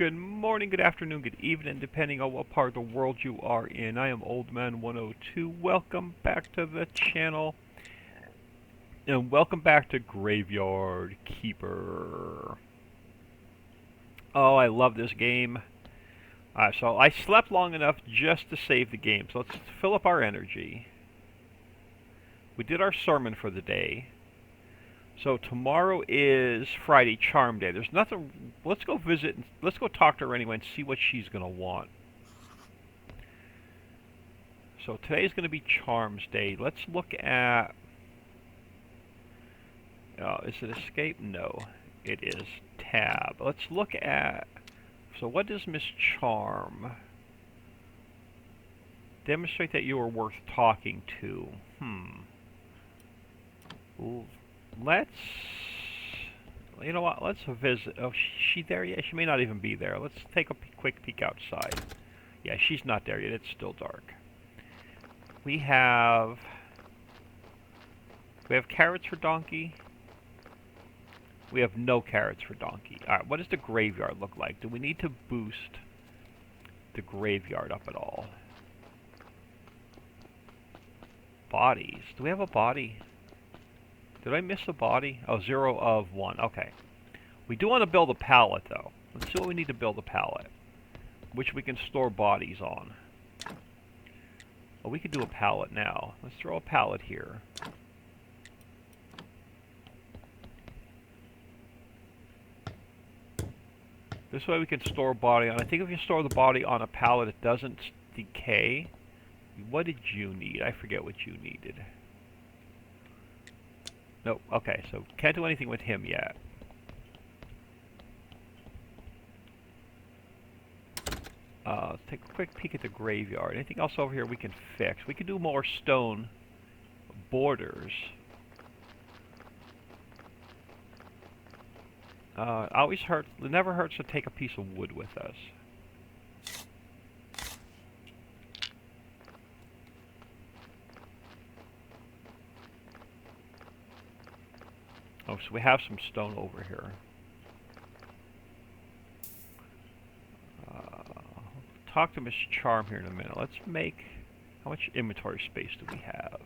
Good morning, good afternoon, good evening, depending on what part of the world you are in. I am Old Man 102. Welcome back to the channel. And welcome back to Graveyard Keeper. Oh, I love this game. So I slept long enough just to save the game. So let's fill up our energy. We did our sermon for the day. So tomorrow is Friday Charm Day. There's nothing. Let's go visit. Let's go talk to her anyway and see what she's gonna want. So today's gonna be Charms Day. Let's look at. Is it Escape? No, it is Tab. Let's look at. So what does Miss Charm? Demonstrate that you are worth talking to. Ooh. Let's, you know what, let's visit. Oh, she there yet? She may not even be there. Let's take a quick peek outside. Yeah, she's not there yet. It's still dark. We have carrots for Donkey. We have no carrots for Donkey. Alright, what does the graveyard look like? Do we need to boost the graveyard up at all? Bodies. Do we have a body? Did I miss a body? Oh, 0 of 1. Okay. We do want to build a pallet, though. Let's see what we need to build a pallet. Which we can store bodies on. Oh, we could do a pallet now. Let's throw a pallet here. This way we can store a body on. I think if you store the body on a pallet, it doesn't decay. What did you need? I forget what you needed. Nope, okay, so can't do anything with him yet. Let's take a quick peek at the graveyard. Anything else over here we can fix? We can do more stone borders. It never hurts to take a piece of wood with us. Oh, so we have some stone over here. Talk to Miss Charm here in a minute. Let's make... How much inventory space do we have?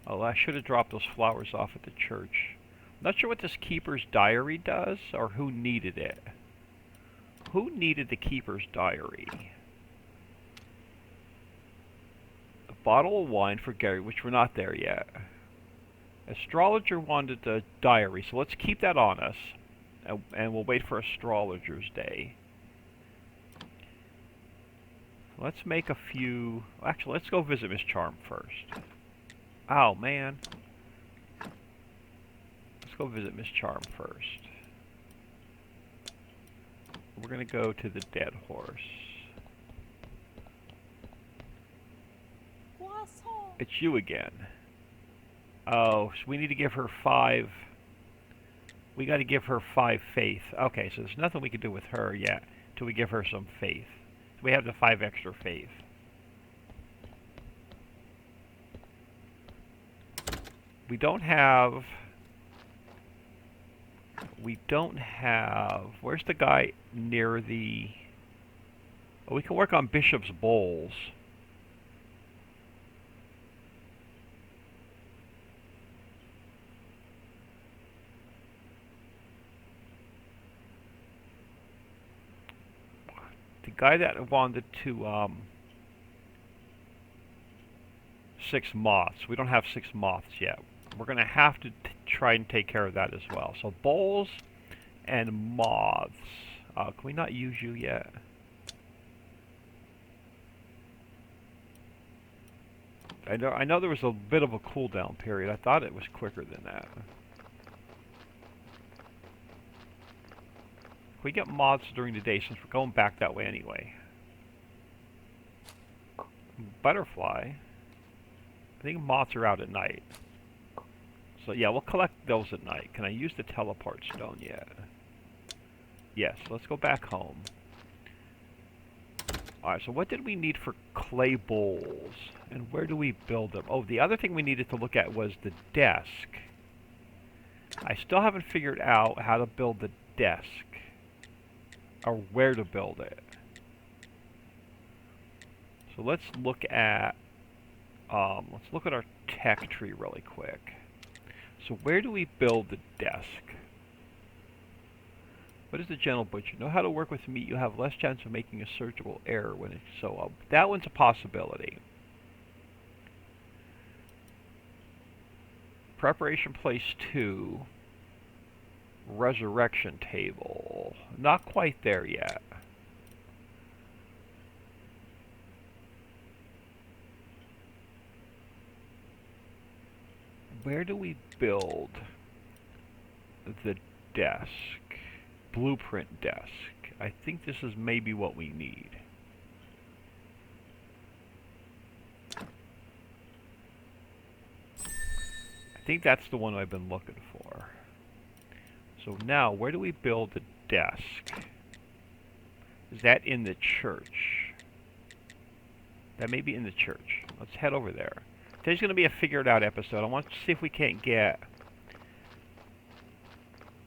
Oh, I should have dropped those flowers off at the church. I'm not sure what this Keeper's Diary does, or who needed it. Who needed the Keeper's Diary? A bottle of wine for Gary, which we're not there yet. Astrologer wanted the diary, so let's keep that on us. And we'll wait for Astrologer's Day. Let's make a few... Actually, let's go visit Miss Charm first. Oh, man. Let's go visit Miss Charm first. We're going to go to the Dead Horse. It's you again. Oh, so we need to give her 5... We got to give her 5 faith. Okay, so there's nothing we can do with her yet till we give her some faith. So we have the 5 extra faith. We don't have... Where's the guy near the... Oh, we can work on Bishop's Bowls. The guy that wanted to 6 moths. We don't have 6 moths yet. We're going to have to try and take care of that as well. So bowls and moths. Can we not use you yet? I know there was a bit of a cooldown period. I thought it was quicker than that. We get moths during the day since we're going back that way anyway. Butterfly. I think moths are out at night. So yeah, we'll collect those at night. Can I use the teleport stone yet? Yes, let's go back home. Alright, so what did we need for clay bowls? And where do we build them? Oh, the other thing we needed to look at was the desk. I still haven't figured out how to build the desk. or where to build it. So let's look at our tech tree really quick. So where do we build the desk? What is the gentle butcher? Know how to work with meat, you have less chance of making a surgical error when it's so up. That one's a possibility. Preparation place 2. Resurrection table. Not quite there yet. Where do we build the desk? Blueprint desk. I think this is maybe what we need. I think that's the one I've been looking for. So now, where do we build the desk? Is that in the church? That may be in the church. Let's head over there. Today's going to be a figured out episode. I want to see if we can't get...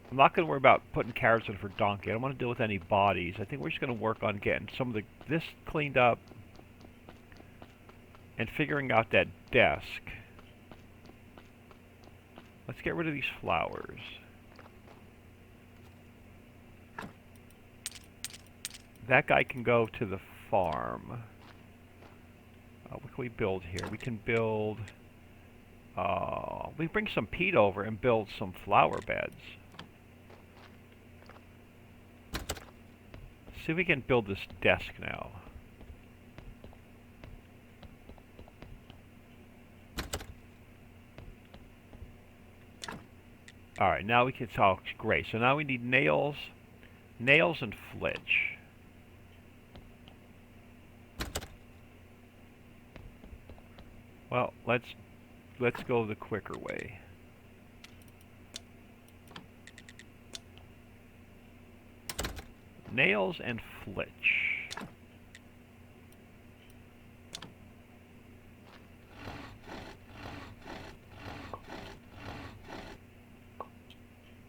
I'm not going to worry about putting carrots in for donkey. I don't want to deal with any bodies. I think we're just going to work on getting some of this cleaned up and figuring out that desk. Let's get rid of these flowers. That guy can go to the farm. What can we build here? We can build... we bring some peat over and build some flower beds. Let's see if we can build this desk now. Alright, now we can talk. Great. So now we need nails and flitch. Well, let's go the quicker way. Nails and flitch.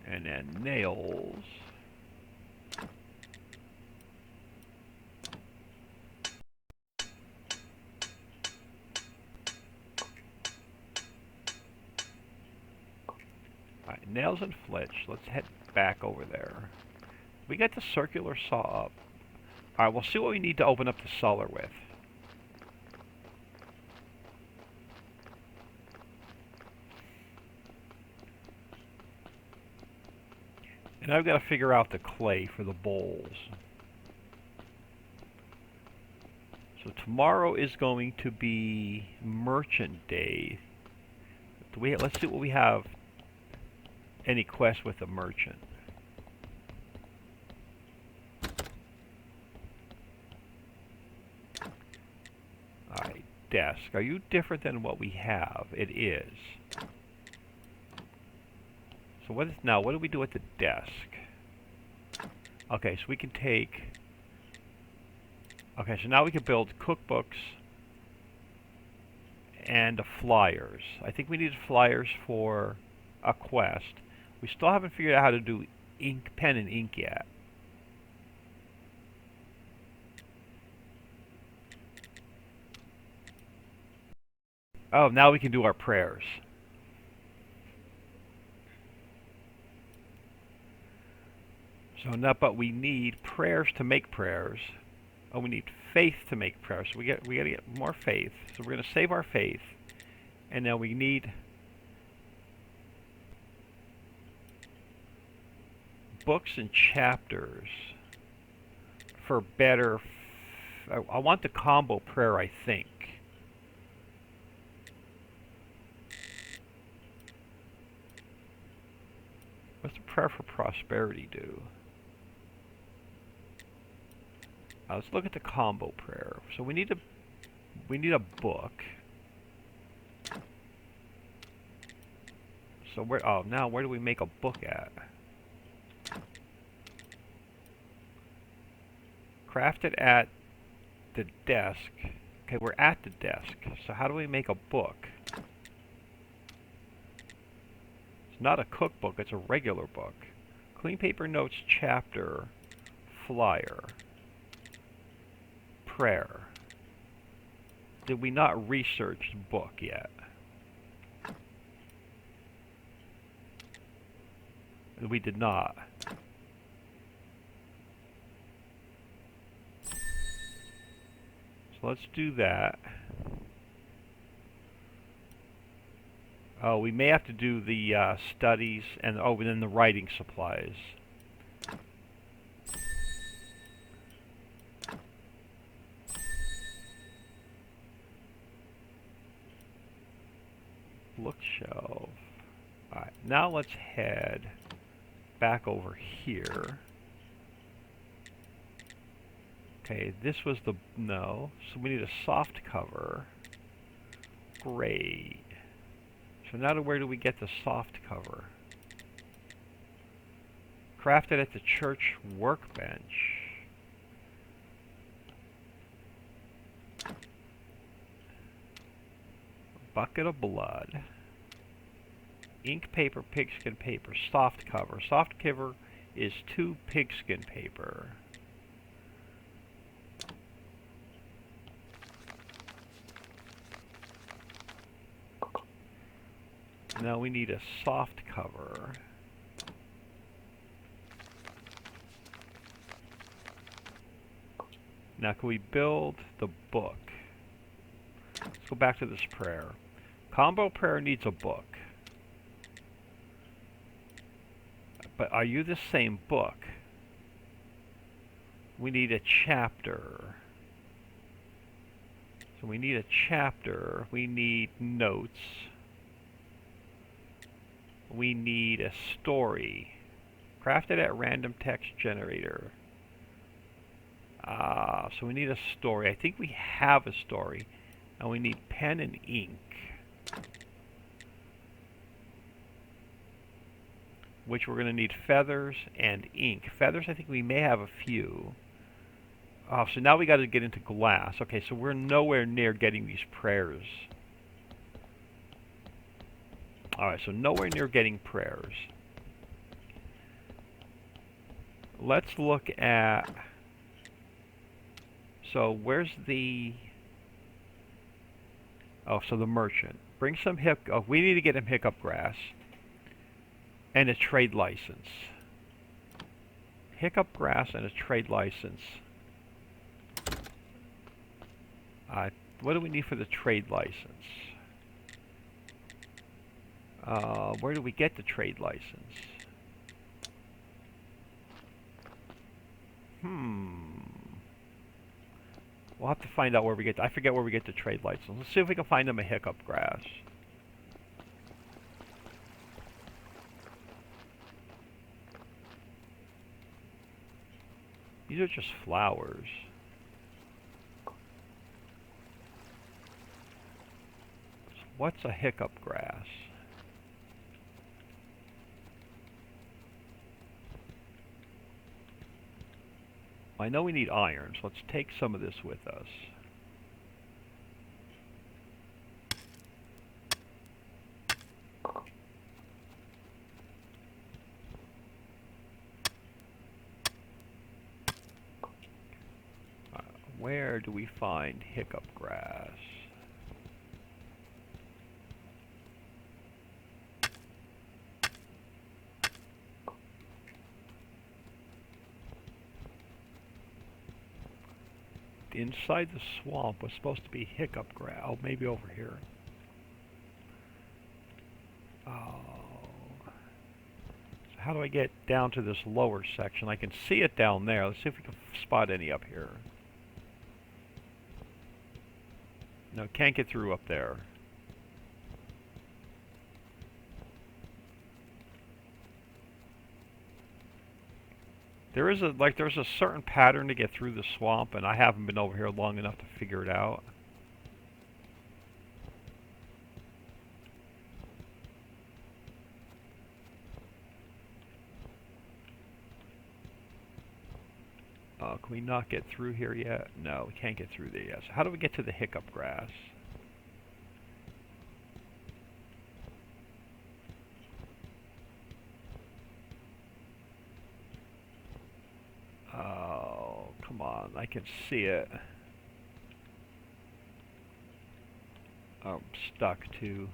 And then nails. Alright, nails and flitch. Let's head back over there. We got the circular saw up. Alright, we'll see what we need to open up the cellar with. And I've got to figure out the clay for the bowls. So tomorrow is going to be Merchant Day. Let's see what we have. Any quest with a merchant. Alright, desk. Are you different than what we have? It is. So what do we do at the desk? Okay, so we can take... Okay, so now we can build cookbooks and flyers. I think we need flyers for a quest. We still haven't figured out how to do pen and ink yet. Oh, now we can do our prayers. So now, but we need prayers to make prayers. Oh, we need faith to make prayers. So we got to get more faith. So we're going to save our faith, and now we need books and chapters for better. I want the combo prayer, I think. What's the prayer for prosperity do? Let's look at the combo prayer. So we need a book. So now where do we make a book at? Craft it at the desk. Okay, we're at the desk. So how do we make a book? It's not a cookbook, it's a regular book. Clean paper notes chapter. flyer. Prayer. Did we not research book yet? We did not. So let's do that. Oh, we may have to do the studies and then the writing supplies. Bookshelf. Alright, now let's head back over here. Okay, this was the... no. So we need a soft cover. Great. So now where do we get the soft cover? Crafted at the church workbench. Bucket of blood. Ink paper, pigskin paper, soft cover. Soft cover is 2 pigskin paper. Now we need a soft cover. Now can we build the book? Let's go back to this prayer. Combo prayer needs a book. But are you the same book? We need a chapter. So we need a chapter. We need notes. We need a story. Crafted at random text generator. So we need a story. I think we have a story. And we need pen and ink. Which we're going to need feathers and ink. Feathers, I think we may have a few. So now we got to get into glass. Okay, so we're nowhere near getting these prayers. Alright, so nowhere near getting prayers. Let's look at... so where's the... oh, so the merchant. Bring some oh, we need to get him hiccup grass. And a trade license. Hiccup grass and a trade license. What do we need for the trade license? Where do we get the trade license? We'll have to find out where we get... I forget where we get the trade license. Let's see if we can find them a hiccup grass. These are just flowers. What's a hiccup grass? I know we need iron, so let's take some of this with us. Where do we find hiccup grass? Inside the swamp was supposed to be hiccup grass. Oh, maybe over here. Oh. So how do I get down to this lower section? I can see it down there. Let's see if we can spot any up here. No, can't get through up there. There's a certain pattern to get through the swamp, and I haven't been over here long enough to figure it out. Can we not get through here yet? No, we can't get through there yet. So how do we get to the hiccup grass? Come on, I can see it. I'm stuck too.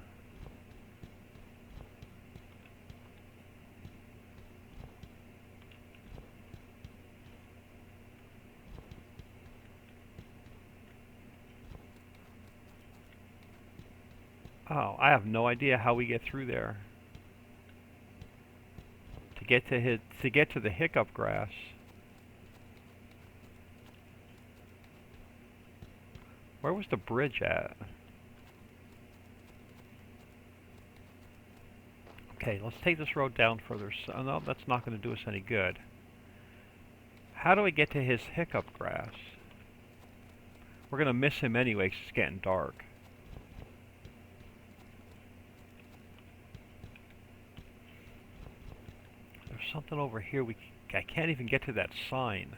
Oh, I have no idea how we get through there. To get to the hiccup grass. Where was the bridge at? Okay, let's take this road down further. So, no, that's not going to do us any good. How do I get to his hiccup grass? We're going to miss him anyway 'cause it's getting dark. There's something over here. I can't even get to that sign.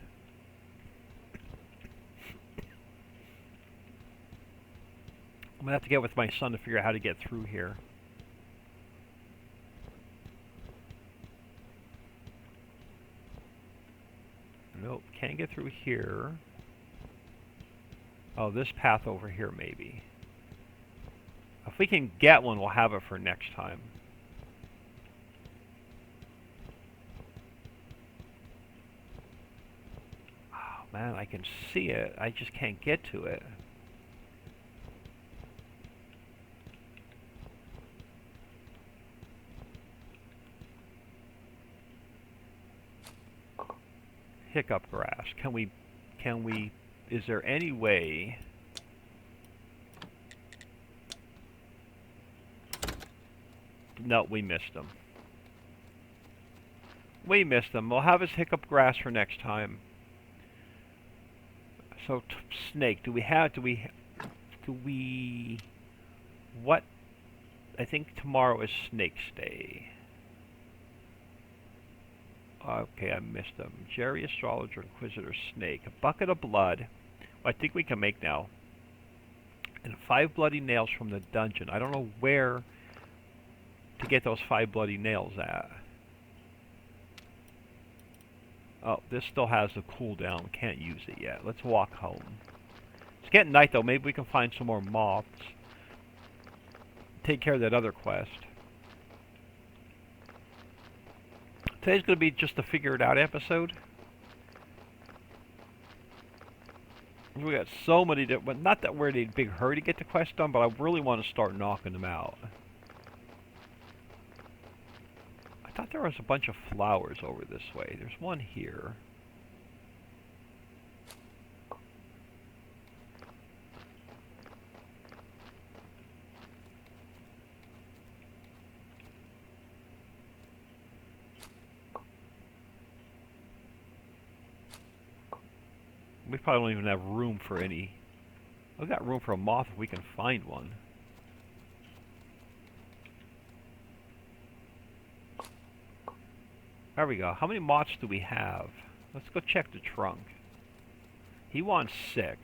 I'm going to have to get with my son to figure out how to get through here. Nope, can't get through here. Oh, this path over here maybe. If we can get one, we'll have it for next time. Oh man, I can see it. I just can't get to it. Hiccup grass. Can we, is there any way? No, we missed him. We missed him. We'll have his hiccup grass for next time. So, snake, what? I think tomorrow is Snake's Day. Okay, I missed them. Jerry, Astrologer, Inquisitor, Snake. A bucket of blood. Well, I think we can make now. And 5 bloody nails from the dungeon. I don't know where to get those 5 bloody nails at. Oh, this still has a cooldown. Can't use it yet. Let's walk home. It's getting night though. Maybe we can find some more moths. Take care of that other quest. Today's going to be just a figure it out episode. We got so many different, not that we're in a big hurry to get the quest done, but I really want to start knocking them out. I thought there was a bunch of flowers over this way. There's one here. We probably don't even have room for any. We've got room for a moth if we can find one. There we go. How many moths do we have? Let's go check the trunk. He wants 6.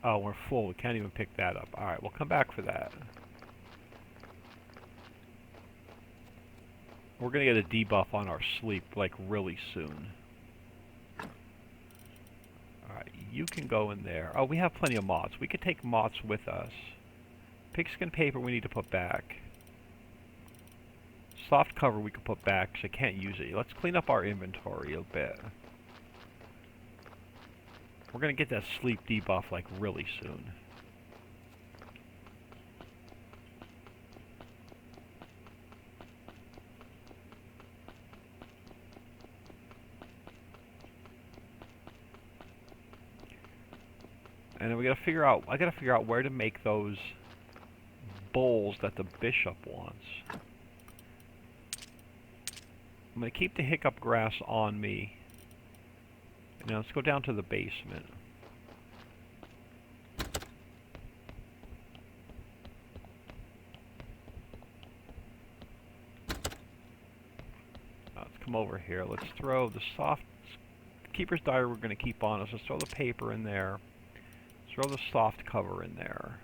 Oh, we're full. We can't even pick that up. Alright, we'll come back for that. We're going to get a debuff on our sleep, like, really soon. Alright, you can go in there. Oh, we have plenty of moths. We could take moths with us. Pigskin paper we need to put back. Soft cover we can put back, because I can't use it. Let's clean up our inventory a bit. We're going to get that sleep debuff, like, really soon. And then we gotta figure out, I gotta figure out where to make those bowls that the bishop wants. I'm gonna keep the hiccup grass on me. Now let's go down to the basement. Let's come over here. Let's throw the soft Keeper's Diary we're gonna keep on us. Let's throw the paper in there. Throw the soft cover in there.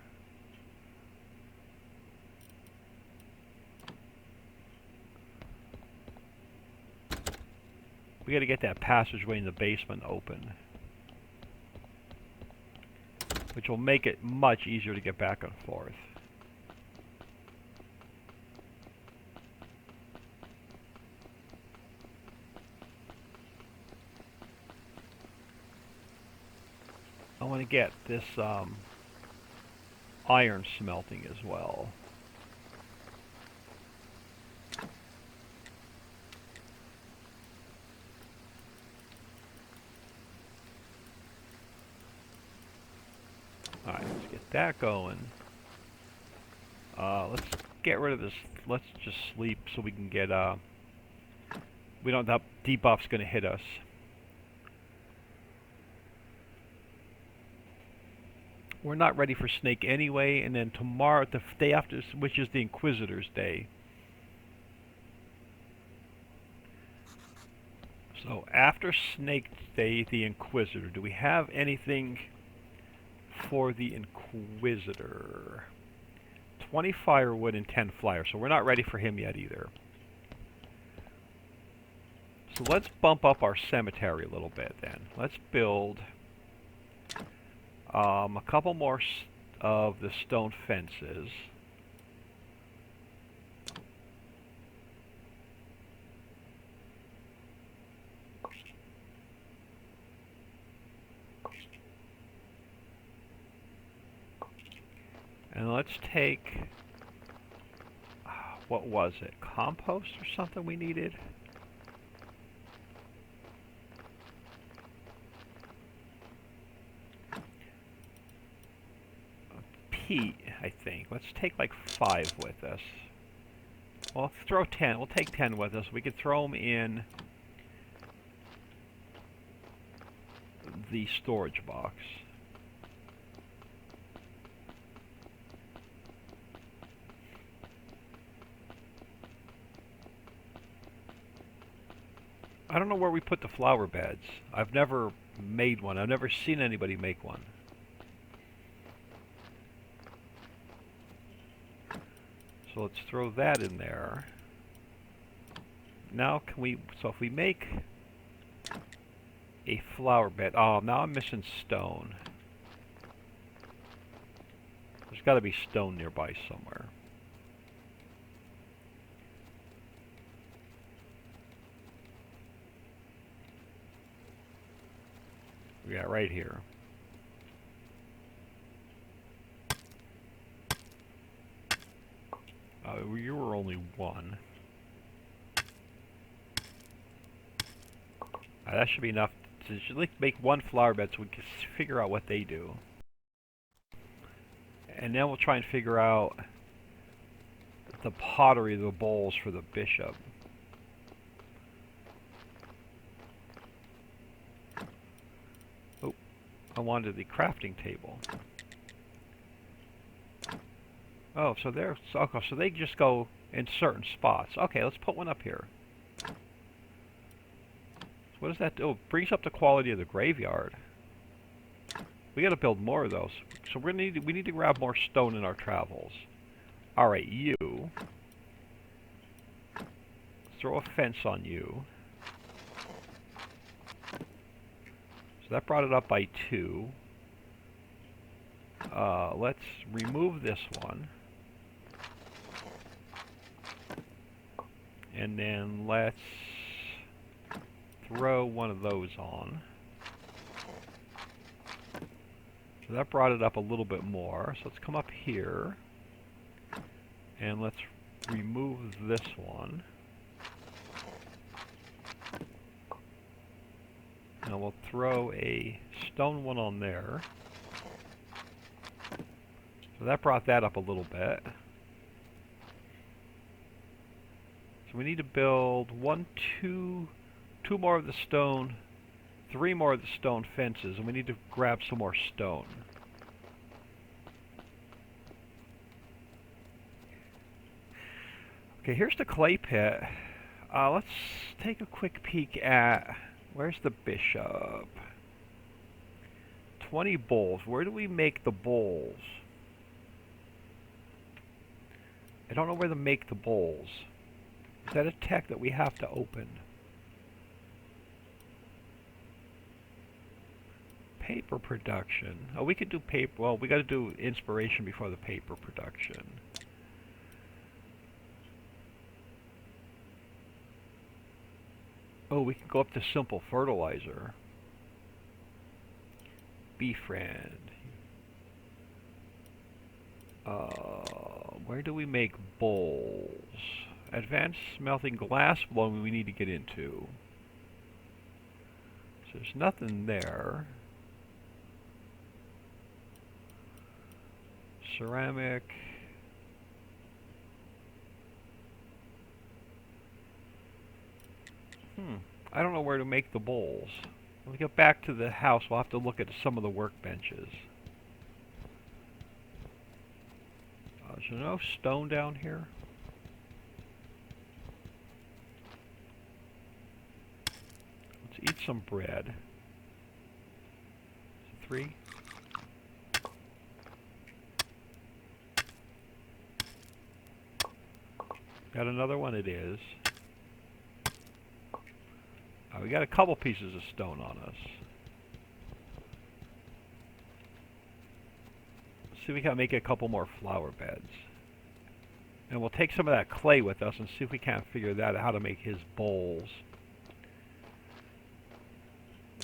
We gotta get that passageway in the basement open, which will make it much easier to get back and forth. I want to get this iron smelting as well. Alright, let's get that going. Let's get rid of this. Let's just sleep so we can get, we don't have debuff's gonna hit us. We're not ready for Snake anyway, and then tomorrow, the day after, which is the Inquisitor's Day. So after Snake Day, the Inquisitor, do we have anything for the Inquisitor? 20 firewood and 10 flyer, so we're not ready for him yet either. So let's bump up our cemetery a little bit then. Let's build a couple more of the stone fences. And let's take, what was it, compost or something we needed? Peat, I think. Let's take like 5 with us. Well, throw 10. We'll take 10 with us. We could throw them in the storage box. I don't know where we put the flower beds. I've never made one. I've never seen anybody make one. So let's throw that in there. Now can we, so if we make a flower bed, oh, now I'm missing stone. There's got to be stone nearby somewhere. Yeah, right here. You were only 1. That should be enough to at least make 1 flower bed so we can figure out what they do. And then we'll try and figure out the pottery, the bowls for the bishop. Oh, I wanted the crafting table. Oh, so they're okay, so they just go in certain spots. Okay, let's put one up here. So what does that do? Oh, brings up the quality of the graveyard. We got to build more of those. So we need to grab more stone in our travels. All right, you. Throw a fence on you. So that brought it up by 2. Let's remove this one. And then let's throw one of those on. So that brought it up a little bit more. So let's come up here. And let's remove this one. And we'll throw a stone one on there. So that brought that up a little bit. So we need to build 2 more of the stone, 3 more of the stone fences, and we need to grab some more stone. Okay, here's the clay pit. Let's take a quick peek at, where's the bishop? 20 bowls. Where do we make the bowls? I don't know where to make the bowls. Is that a tech that we have to open? Paper production. Oh, we could do paper. Well, we got to do inspiration before the paper production. Oh, we can go up to simple fertilizer. Befriend. Where do we make bowls? Advanced smelting glass blowing we need to get into. So there's nothing there. Ceramic. I don't know where to make the bowls. When we get back to the house, we'll have to look at some of the workbenches. Is there no stone down here? Let's eat some bread. 3. Got another one? It is. We got a couple pieces of stone on us. Let's see if we can make a couple more flower beds. And we'll take some of that clay with us and see if we can't figure that out, how to make his bowls.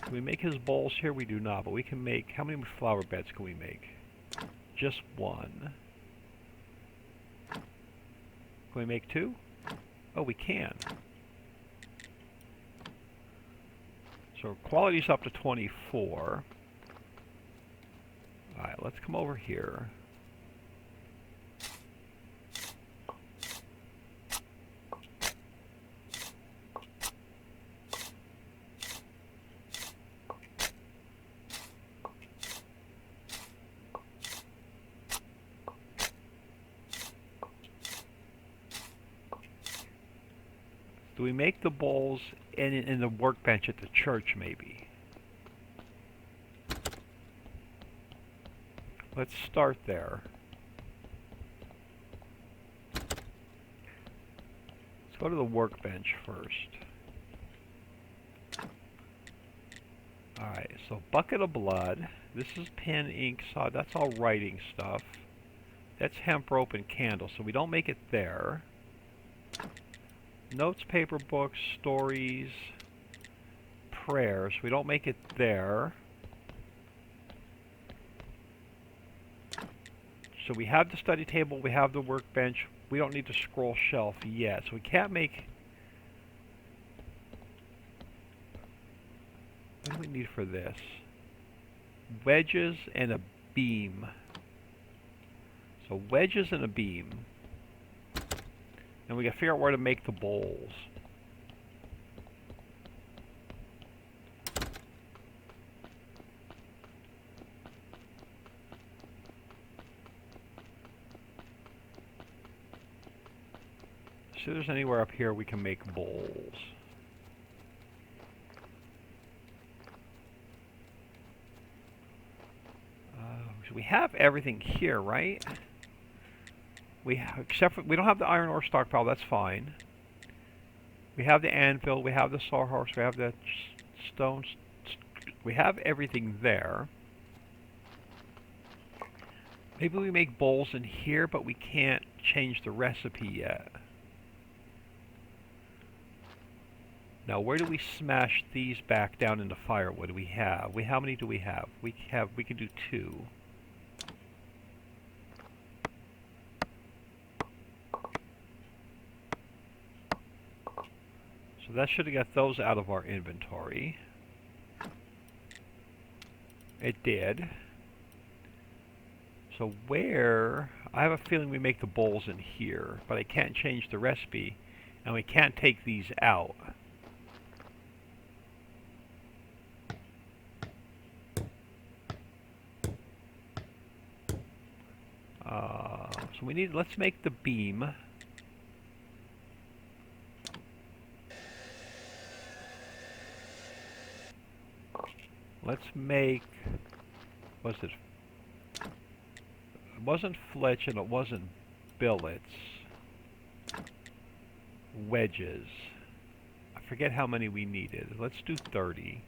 Can we make his bowls here? We do not, but we can make... How many flower beds can we make? Just one. Can we make 2? Oh, we can. So quality's up to 24. Alright, let's come over here. Do we make the bowls in the workbench at the church, maybe? Let's start there. Let's go to the workbench first. Alright, so bucket of blood. This is pen, ink, saw. That's all writing stuff. That's hemp rope and candle, so we don't make it there. Notes, paper, books, stories, prayers. We don't make it there. So we have the study table, we have the workbench. We don't need the scroll shelf yet. So we can't make... What do we need for this? Wedges and a beam. So wedges and a beam. And we gotta figure out where to make the bowls. See if there's anywhere up here we can make bowls. So we have everything here, right? Except for, we don't have the iron ore stockpile, that's fine. We have the anvil, we have the sawhorse, we have the stones. We have everything there. Maybe we make bowls in here, but we can't change the recipe yet. Now, where do we smash these back down into firewood? We have. How many do we have? We can do 2. So that should have got those out of our inventory. It did. So where... I have a feeling we make the bowls in here, but I can't change the recipe, and we can't take these out. So we need... Let's make the beam. Let's make... What's it? It wasn't flitch and it wasn't billets. Wedges. I forget how many we needed. Let's do 30.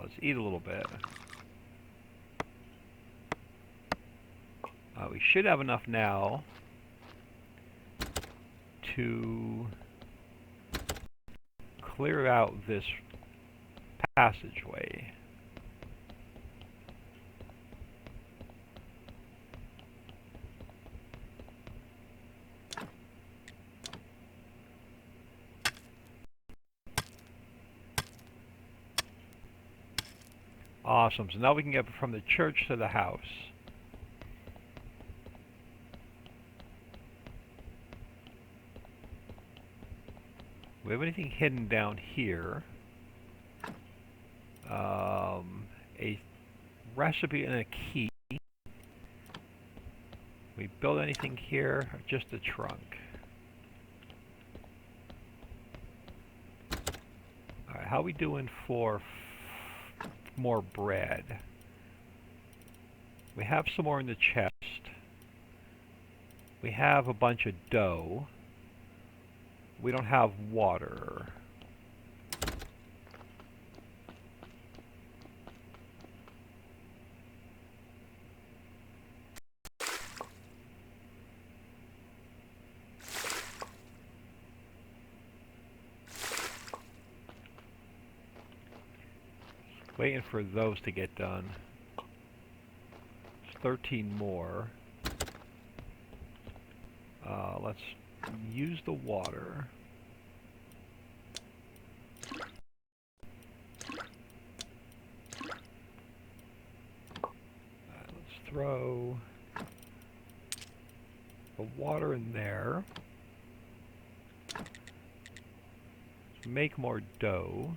Let's eat a little bit. We should have enough now to clear out this passageway. Awesome. So now we can get from the church to the house. We have anything hidden down here? A recipe and a key. We build anything here? Or just a trunk? Alright, how are we doing for more bread? We have some more in the chest. We have a bunch of dough. We don't have water. Waiting for those to get done. It's 13 more. Let's use the water. Let's throw the water in there. Let's make more dough.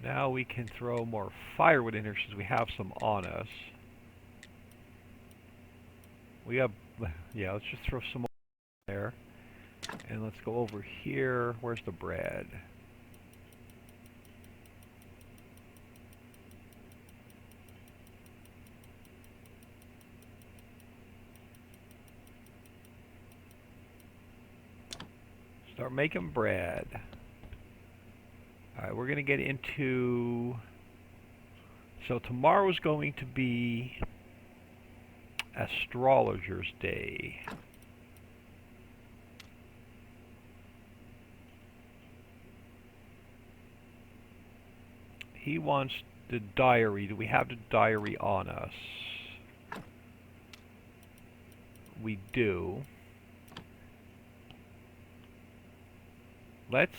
Now we can throw more firewood in here since we have some on us. We have, yeah, let's just throw some more in there. And let's go over here. Where's the bread? Start making bread. Alright, we're going to get into... So tomorrow's going to be Astrologer's Day. He wants the diary. Do we have the diary on us? We do. Let's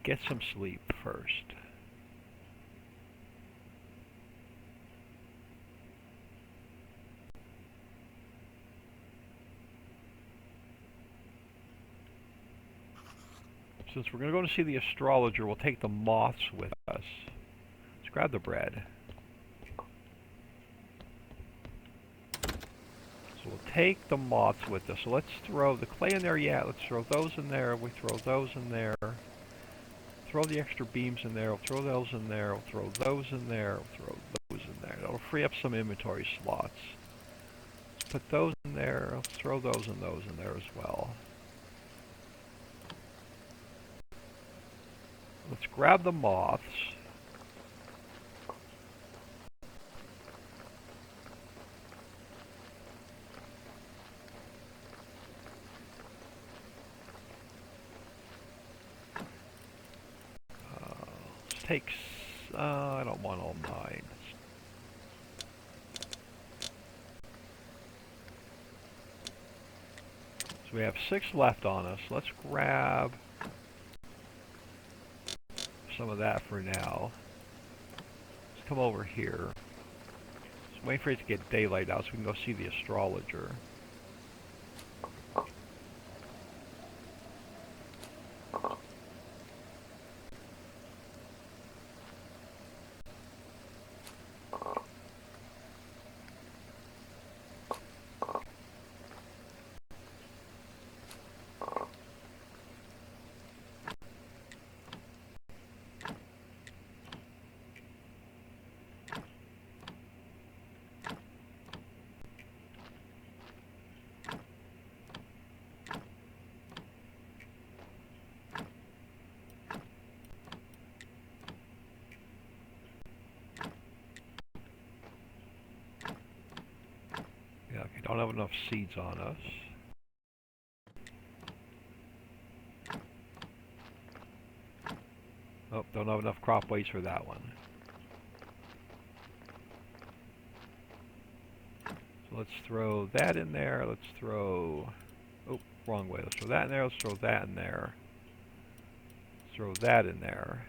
get some sleep first. Since we're going to go to see the astrologer, we'll take the moths with us. Let's grab the bread. So we'll take the moths with us. So let's throw the clay in there. Yeah, let's throw those in there. We throw those in there. Throw the extra beams in there. We'll throw those in there. We'll throw those in there. We'll throw those in there. That'll free up some inventory slots. Let's put those in there. Let's throw those and those in there as well. Let's grab the moths. Let's take... I don't want all 9. So we have 6 left on us. Let's grab some of that for now. Let's come over here. Let's Wait for it to get daylight out so we can go see the astrologer. Yeah, okay, don't have enough seeds on us. Oh, don't have enough crop weights for that one. So let's throw that in there. Let's throw... Oh, wrong way. Let's throw that in there. Let's throw that in there. Let's throw that in there.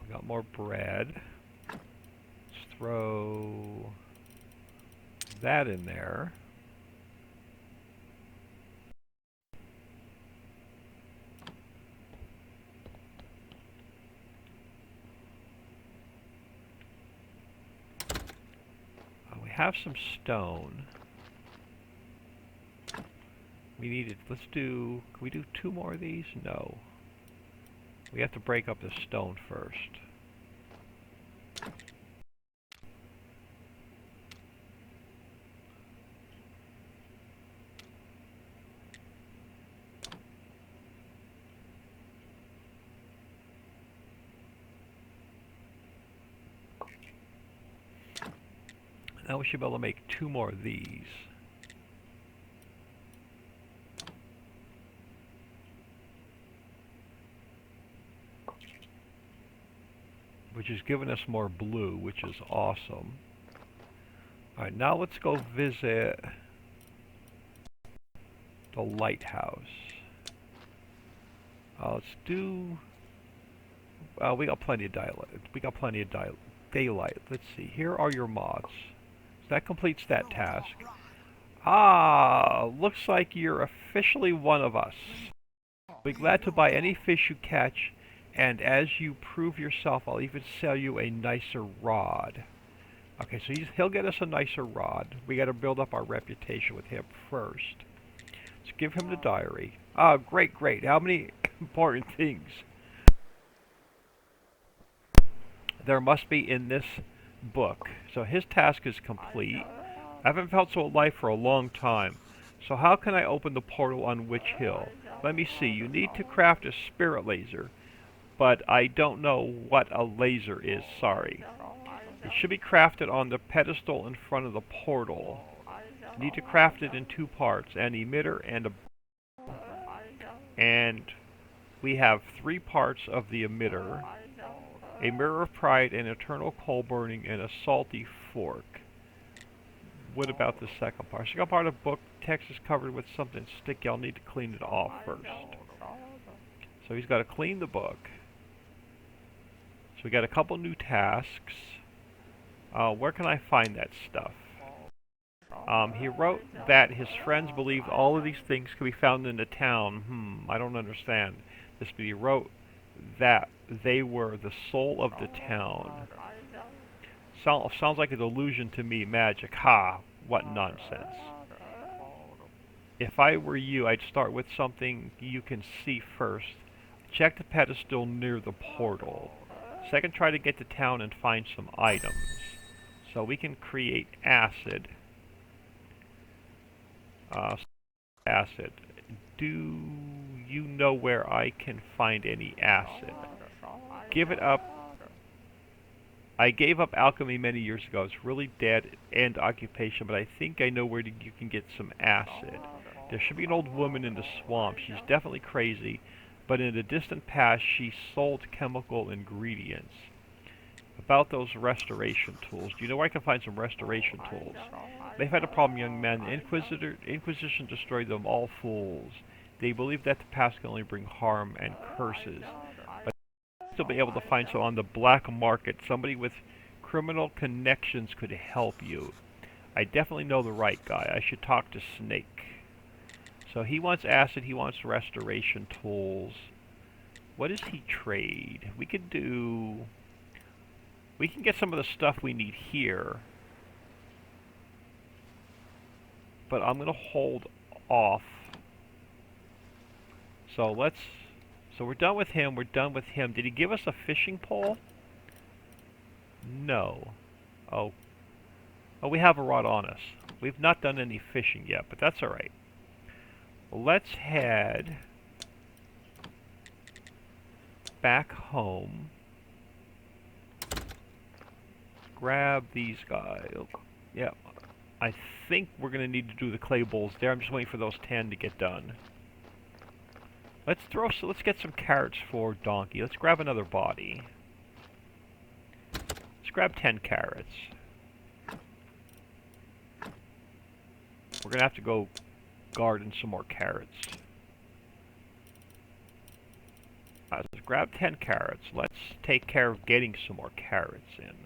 We got more bread. Let's throw that in there. We have some stone. We needed, let's do, can we do 2 more of these? No. We have to break up the stone first. Now we should be able to make 2 more of these. Which is giving us more blue, which is awesome. Alright, now let's go visit the lighthouse. Let's do... we got plenty of daylight. We got plenty of daylight. Let's see. Here are your moths. So that completes that task. Ah, looks like you're officially one of us. Be glad to buy any fish you catch, and as you prove yourself, I'll even sell you a nicer rod. Okay, so he'll get us a nicer rod. We got to build up our reputation with him first. Let's give him the diary. Ah, great, great. How many important things there must be in this book. So his task is complete. I haven't felt so alive for a long time. So how can I open the portal on Witch Hill? Let me see. You need to craft a spirit laser, but I don't know what a laser is. Sorry. It should be crafted on the pedestal in front of the portal. You need to craft it in 2 parts, an emitter and a... And we have 3 parts of the emitter. A mirror of pride, an eternal coal burning, and a salty fork. What about the second part? Second part of the book, text is covered with something sticky. I'll need to clean it off first. So he's got to clean the book. So we got a couple new tasks. Where can I find that stuff? He wrote that his friends believed all of these things could be found in the town. I don't understand. But he wrote that they were the soul of the town. Sounds like a delusion to me, magic. Ha! What nonsense. If I were you, I'd start with something you can see first. Check the pedestal near the portal. Second, try to get to town and find some items. So we can create acid. Acid. Do you know where I can find any acid? Give it up. I gave up alchemy many years ago. It's really dead-end occupation, but I think I know where you can get some acid. There should be an old woman in the swamp. She's definitely crazy, but in the distant past she sold chemical ingredients. About those restoration tools. Do you know where I can find some restoration tools? They've had a problem, young men. Inquisition destroyed them, all fools. They believe that the past can only bring harm and curses. But still be able to find some on the black market. Somebody with criminal connections could help you. I definitely know the right guy. I should talk to Snake. So he wants acid, he wants restoration tools. What does he trade? We can get some of the stuff we need here. But I'm going to hold off. So we're done with him, we're done with him. Did he give us a fishing pole? No. Oh, we have a rod on us. We've not done any fishing yet, but that's alright. Let's head back home. Grab these guys. Yeah, I think we're going to need to do the clay bowls there. I'm just waiting for those 10 to get done. Let's get some carrots for Donkey. Let's grab another body. Let's grab 10 carrots. We're going to have to go garden some more carrots. Let's grab 10 carrots. Let's take care of getting some more carrots in.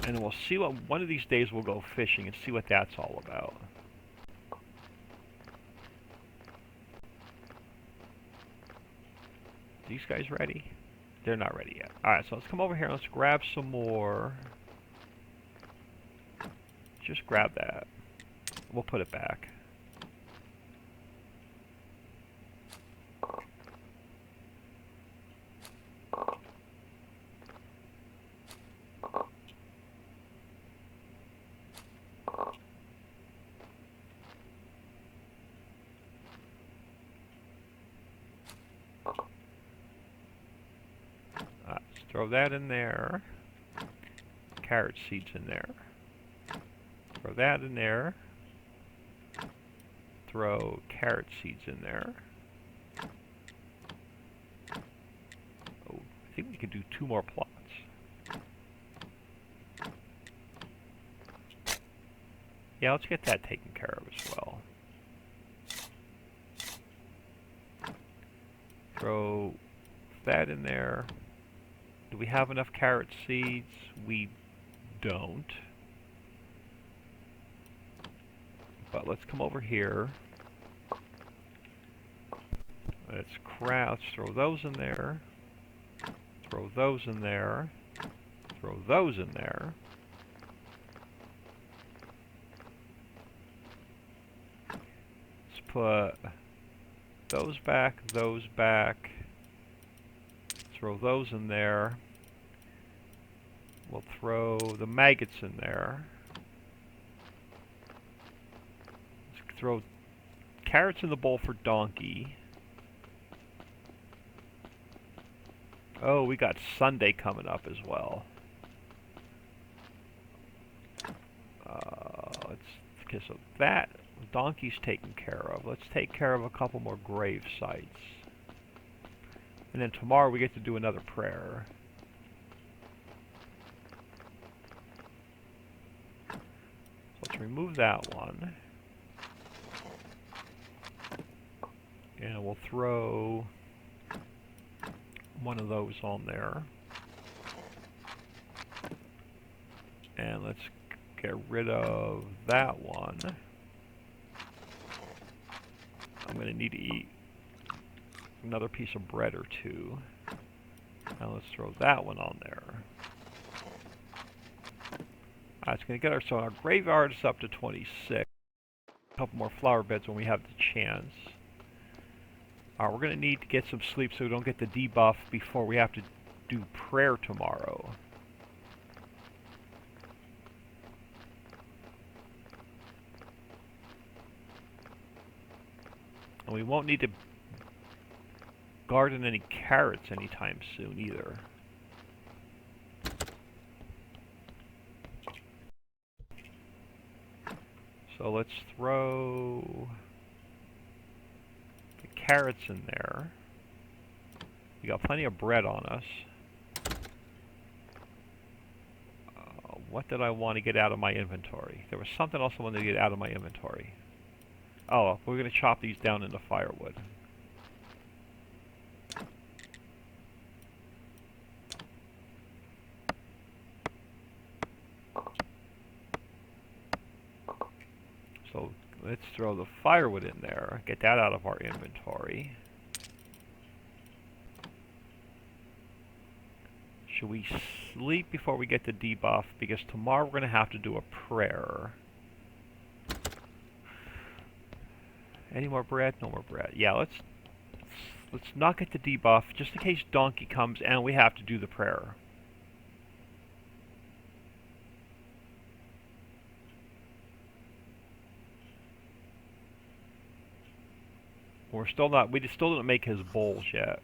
And we'll see what, one of these days we'll go fishing and see what that's all about. These guys ready? They're not ready yet. Alright, so let's come over here and let's grab some more. Just grab that. We'll put it back. Throw that in there. Carrot seeds in there. Throw that in there. Throw carrot seeds in there. Oh, I think we can do 2 more plots. Yeah, let's get that taken care of as well. Throw that in there. Do we have enough carrot seeds? We don't. But let's come over here. Let's throw those in there. Throw those in there. Throw those in there. Let's put those back, those back. Throw those in there. We'll throw the maggots in there. Let's throw carrots in the bowl for Donkey. Oh, we got Sunday coming up as well. Okay, so that Donkey's taken care of. Let's take care of a couple more grave sites. And then tomorrow we get to do another prayer. So let's remove that one. And we'll throw one of those on there. And let's get rid of that one. I'm going to need to eat another piece of bread or two. Now let's throw that one on there. It's going to get our graveyard is up to 26. A couple more flower beds when we have the chance. We're going to need to get some sleep so we don't get the debuff before we have to do prayer tomorrow. And we won't need to garden any carrots anytime soon either. So let's throw the carrots in there. We got plenty of bread on us. What did I want to get out of my inventory? There was something else I wanted to get out of my inventory. Oh, we're going to chop these down into firewood. So let's throw the firewood in there, get that out of our inventory. Should we sleep before we get the debuff? Because tomorrow we're going to have to do a prayer. Any more bread? No more bread. Yeah, let's not get the debuff just in case Donkey comes and we have to do the prayer. We still didn't make his bowls yet.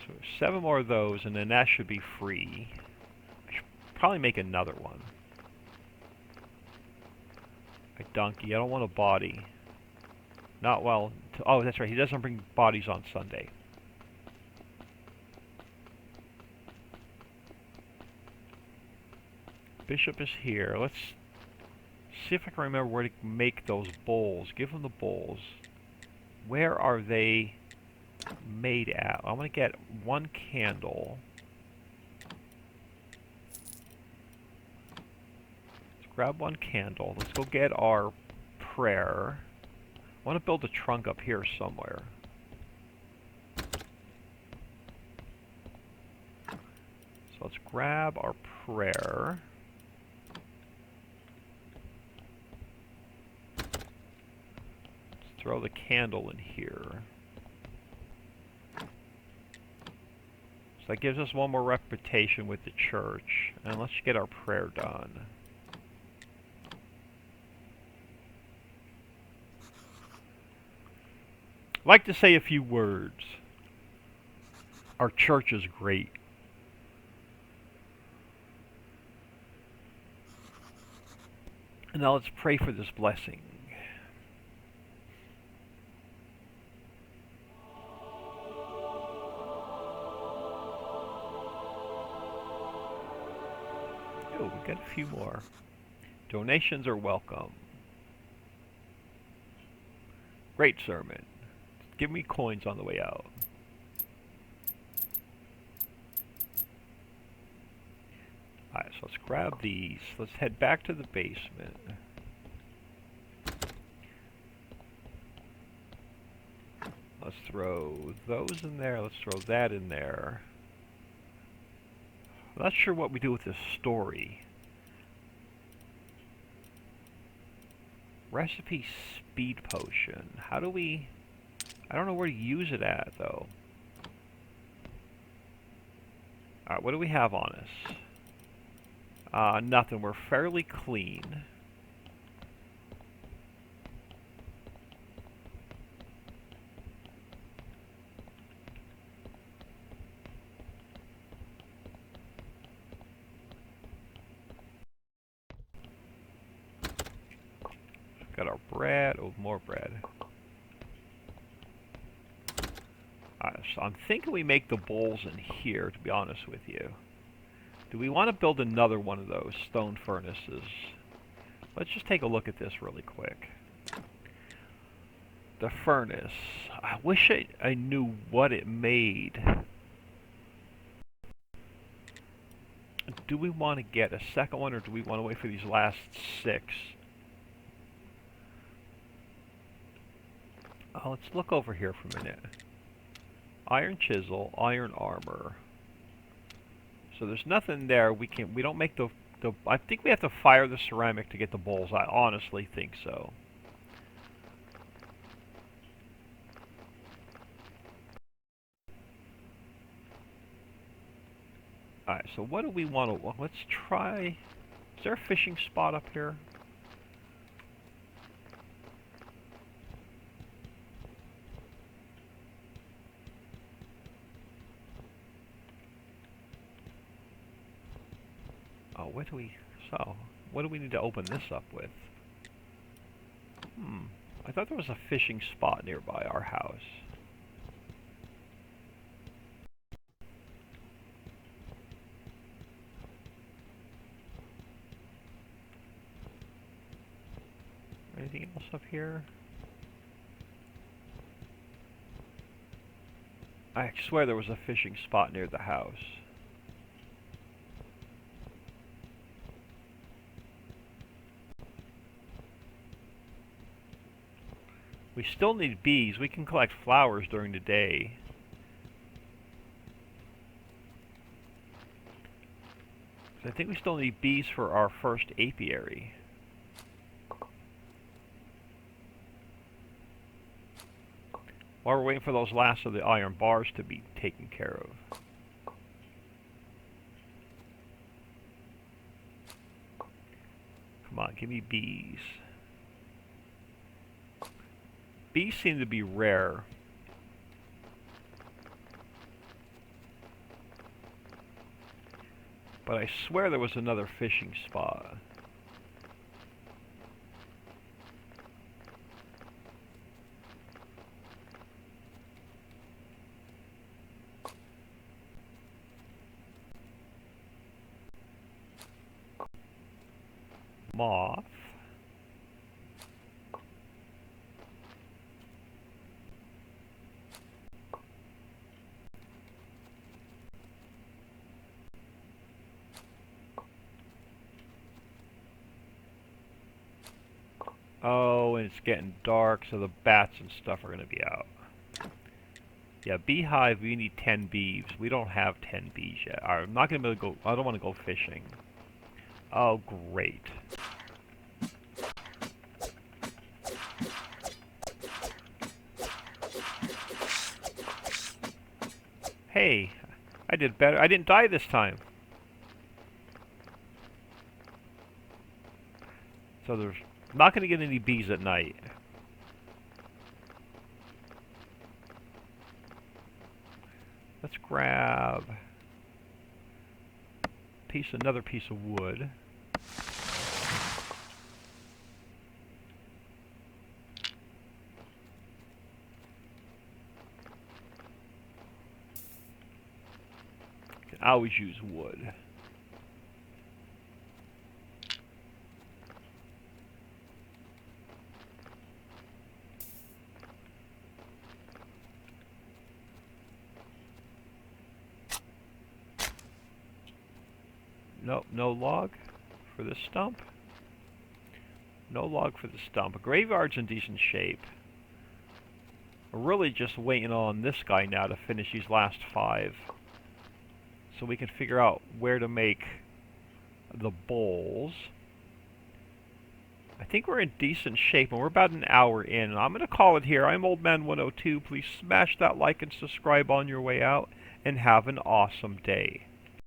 So 7 more of those, and then that should be free. I should probably make another one. A donkey. I don't want a body. Not well. Oh, that's right. He doesn't bring bodies on Sunday. Bishop is here. Let's see if I can remember where to make those bowls. Give them the bowls. Where are they made at? I'm going to get 1 candle. Let's grab 1 candle. Let's go get our prayer. I want to build a trunk up here somewhere. So let's grab our prayer. Let's throw the candle in here. So that gives us 1 more reputation with the church. And let's get our prayer done. I'd like to say a few words. Our church is great. And now let's pray for this blessing. Oh, we got a few more. Donations are welcome. Great sermon. Give me coins on the way out. Alright, so let's grab these. Let's head back to the basement. Let's throw those in there. Let's throw that in there. I'm not sure what we do with this story. Recipe speed potion. How do we... I don't know where to use it at, though. Alright, what do we have on us? Nothing. We're fairly clean. Got our bread. Oh, more bread. So I'm thinking we make the bowls in here, to be honest with you. Do we want to build another one of those stone furnaces? Let's just take a look at this really quick. The furnace. I wish I knew what it made. Do we want to get a second one, or do we want to wait for these last 6? Let's look over here for a minute. Iron chisel, iron armor. So there's nothing there. We don't make the I think we have to fire the ceramic to get the bowls. I honestly think so. Alright, so what do we want to... Well, let's try... Is there a fishing spot up here? Oh, what do we need to open this up with? I thought there was a fishing spot nearby our house. Anything else up here? I swear there was a fishing spot near the house. We still need bees. We can collect flowers during the day. So I think we still need bees for our first apiary. While we're waiting for those last of the iron bars to be taken care of. Come on, give me bees. Bees seem to be rare. But I swear there was another fishing spot. Moth. Oh, and it's getting dark, so the bats and stuff are going to be out. Yeah, beehive, we need 10 bees. We don't have 10 bees yet. I'm not going to be able to go, I don't want to go fishing. Oh, great. Hey, I did better. I didn't die this time. So there's not going to get any bees at night. Let's grab another piece of wood. Can always use wood. Nope, no log for this stump. No log for the stump. The graveyard's in decent shape. We're really just waiting on this guy now to finish these last 5. So we can figure out where to make the bowls. I think we're in decent shape, and we're about an hour in. And I'm going to call it here. I'm OldMan102. Please smash that like and subscribe on your way out, and have an awesome day.